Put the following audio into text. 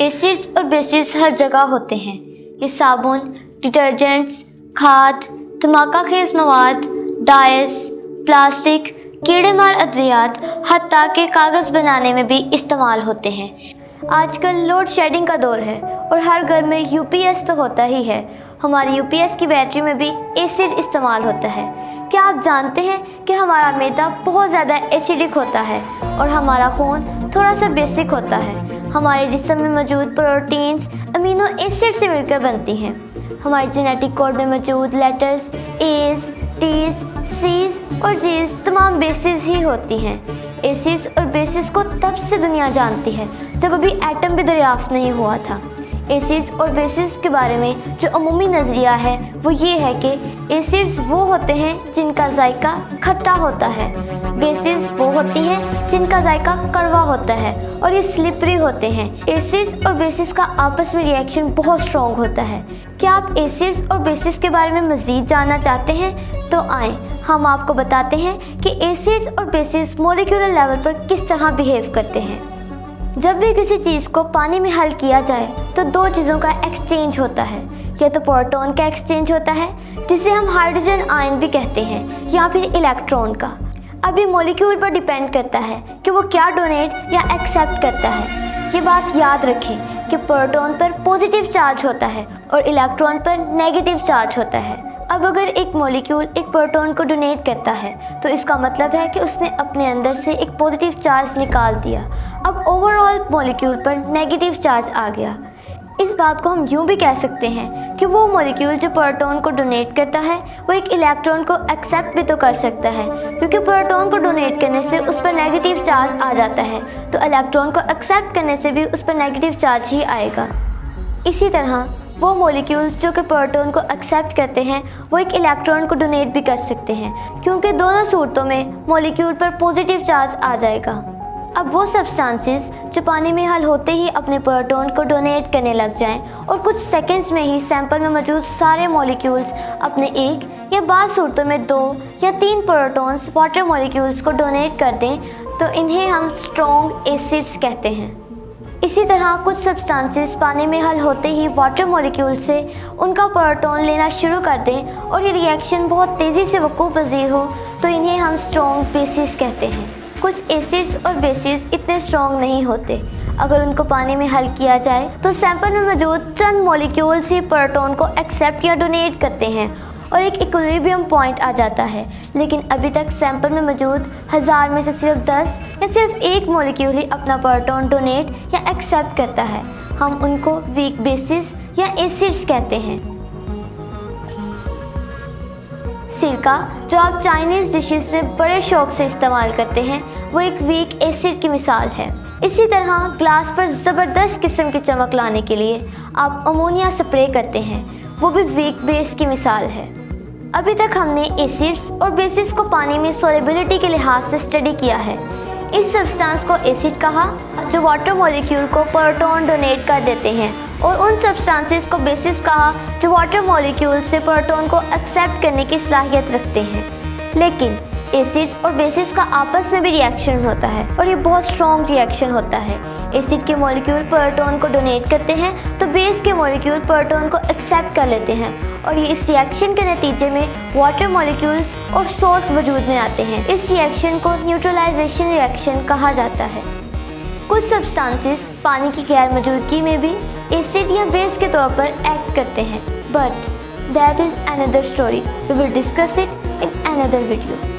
Acids और basis हर जगह होते हैं। ये साबुन, डिटर्जेंट्स, खाद, धमाकाखेज मवाद, डायस, प्लास्टिक, कीड़ेमार अद्वियात, हत्ता के कागज़ बनाने में भी इस्तेमाल होते हैं। आजकल लोड शेडिंग का दौर है और हर घर में यूपीएस तो होता ही है। हमारी यूपीएस की बैटरी में भी एसिड इस्तेमाल होता है। क्या आप जानते हैं कि हमारा मैदा बहुत ज़्यादा एसिडिक होता है और हमारा खून थोड़ा सा बेसिक होता है। हमारे जिस्म में मौजूद प्रोटीन्स अमीनो एसिड से मिलकर बनती हैं। हमारे जेनेटिक कोड में मौजूद लेटर्स एज, टीज, सीज और जीज तमाम बेसिस ही होती हैं। एसिड्स और बेसिस को तब से दुनिया जानती है जब अभी एटम भी दरियाफ्त नहीं हुआ था। एसिड्स और बेसिस के बारे में जो अमूमी नज़रिया है वो ये है कि एसिड्स वो होते हैं जिनका जायका खट्टा होता है, बेसिस वो होती हैं जिनका जायका कड़वा होता है और ये स्लिपरी होते हैं। एसिड्स और बेसिस का आपस में रिएक्शन बहुत स्ट्रॉन्ग होता है। क्या आप एसिड्स और बेसिस के बारे में मज़ीद जानना चाहते हैं? तो आएँ हम आपको बताते हैं कि एसिड्स और बेसिस मॉलिक्यूलर लेवल पर किस तरह बिहेव करते हैं। जब भी किसी चीज़ को पानी में हल किया जाए तो दो चीज़ों का एक्सचेंज होता है। या तो प्रोटॉन का एक्सचेंज होता है जिसे हम हाइड्रोजन आयन भी कहते हैं, या फिर इलेक्ट्रॉन का। अब ये मॉलिक्यूल पर डिपेंड करता है कि वो क्या डोनेट या एक्सेप्ट करता है। ये बात याद रखें कि प्रोटॉन पर पॉजिटिव चार्ज होता है और इलेक्ट्रॉन पर नेगेटिव चार्ज होता है। अब अगर एक मॉलिक्यूल एक प्रोटॉन को डोनेट करता है तो इसका मतलब है कि उसने अपने अंदर से एक पॉजिटिव चार्ज निकाल दिया। अब ओवरऑल मॉलिक्यूल पर नेगेटिव चार्ज आ गया। इस बात को हम यूँ भी कह सकते हैं कि वो मॉलिक्यूल जो प्रोटॉन को डोनेट करता है वो एक इलेक्ट्रॉन को एक्सेप्ट भी तो कर सकता है, क्योंकि प्रोटॉन को डोनेट करने से उस पर नेगेटिव चार्ज आ जाता है तो इलेक्ट्रॉन को एक्सेप्ट करने से भी उस पर नेगेटिव चार्ज ही आएगा। इसी तरह वो मॉलिक्यूल्स जो कि प्रोटॉन को एक्सेप्ट करते हैं वो एक इलेक्ट्रॉन को डोनेट भी कर सकते हैं, क्योंकि दोनों सूरतों में मॉलिक्यूल पर पॉजिटिव चार्ज आ जाएगा। अब वो सब्सटेंसेस जो पानी में हल होते ही अपने प्रोटॉन को डोनेट करने लग जाएं और कुछ सेकंड्स में ही सैंपल में मौजूद सारे मॉलिक्यूल्स अपने एक या बाद सूरतों में 2 या 3 प्रोटॉन्स वाटर मॉलिक्यूल्स को डोनेट कर दें तो इन्हें हम स्ट्रॉन्ग एसिड्स कहते हैं। इसी तरह कुछ सब्सटेंसेस पानी में हल होते ही वाटर मॉलिक्यूल से उनका प्रोटॉन लेना शुरू कर दें और ये रिएक्शन बहुत तेज़ी से वक़ूफ़ पज़ीर हो तो इन्हें हम स्ट्रॉन्ग बेसिस कहते हैं। कुछ एसिड्स और बेसिस इतने स्ट्रॉन्ग नहीं होते। अगर उनको पानी में हल किया जाए तो सैंपल में मौजूद चंद मॉलिक्यूल्स ही प्रोटॉन को एक्सेप्ट या डोनेट करते हैं और एक इक्विलिब्रियम पॉइंट आ जाता है। लेकिन अभी तक सैंपल में मौजूद 1000 में से सिर्फ 10 या सिर्फ एक मॉलिक्यूल ही अपना प्रोटॉन डोनेट या एक्सेप्ट करता है। हम उनको वीक बेसिस या एसिड्स कहते हैं। सिरका जो आप चाइनीज़ डिशेस में बड़े शौक से इस्तेमाल करते हैं वो एक वीक एसिड की मिसाल है। इसी तरह ग्लास पर ज़बरदस्त किस्म की चमक लाने के लिए आप अमोनिया स्प्रे करते हैं, वो भी वीक बेस की मिसाल है। अभी तक हमने एसिड्स और बेसिस को पानी में सोलेबिलिटी के लिहाज से स्टडी किया है। इस सब्सटेंस को एसिड कहा जो वाटर मॉलिक्यूल को प्रोटॉन डोनेट कर देते हैं और उन सब्सटेंसेस को बेसिस कहा जो वाटर मॉलिक्यूल से प्रोटॉन को एक्सेप्ट करने की सलाहियत रखते हैं। लेकिन एसिड्स और बेसिस का आपस में भी रिएक्शन होता है और ये बहुत स्ट्रॉन्ग रिएक्शन होता है। एसिड के मॉलिक्यूल प्रोटॉन को डोनेट करते हैं तो बेस के मॉलिक्यूल प्रोटॉन को एक्सेप्ट कर लेते हैं और ये इस रिएक्शन के नतीजे में वाटर मॉलिक्यूल्स और सॉल्ट वजूद में आते हैं। इस रिएक्शन को न्यूट्रलाइजेशन रिएक्शन कहा जाता है। कुछ सब्सटेंसेस पानी की गैर मौजूदगी में भी एसिड या बेस के तौर पर एक्ट करते हैं, but that is another story. We will discuss it in another video.